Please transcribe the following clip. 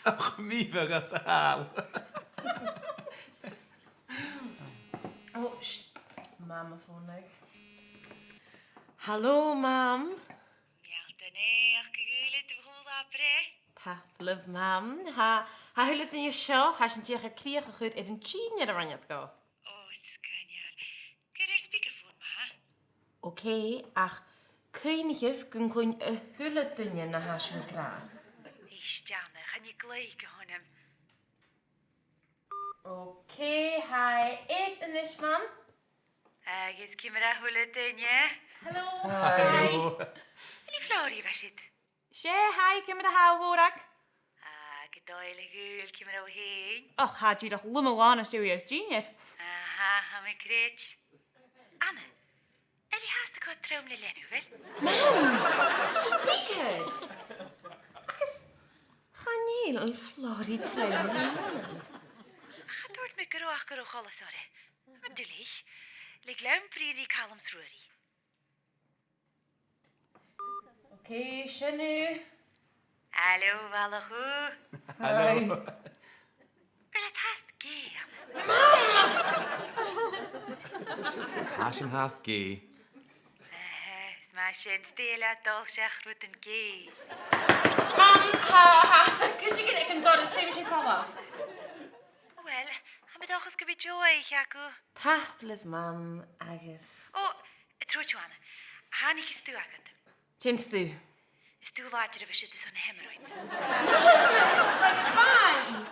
Och mi agus hal. Oh, Mama fónnig. Hallo, mam. Nee, ach gegule de vroeg bre. Ta, liv, mam. Ha hullet in je show. Ha sy'n diolch kriach goed in een tjien er aan het go. Oh, skanjal. Kun je speakerphone ma? Oké, ach, kynigif gyn gwyn y hullet in je na ha sy'n graag. Is Janne, gaan je gelijk honem. Oké, hi. Eet en is, mam. Gis kimera huletunje. Hallo. Hallo. Die Florie was het. Sé, hi, kim de houwvorak. Gedoile gul kimera heen. Och, had je toch lummelana studios genius. Aha, ha me kreet. Anne, die haast ik wat troomle lenu wel? Speaker. Agus, gaan je een flori trein? Gaat wordt me geroach geroch alles sorry. Wat doe ik? Lik lumpri die kalms roeri. Oké, Shanu. Hallo, alle goed. Hallo. Wel het haast gee. Asjen haast gay. Smashin stela dolshach rut en gee. Mam, kun je geen een dorres famous in vallen? Wel, heb je toch eens gebit joy, Jaco? Taflef, mam, agus. Oh, troet je aan. Hanik is toe agad. Jens du. Is toe later we zitten zo'n hemorrhoid. Bye.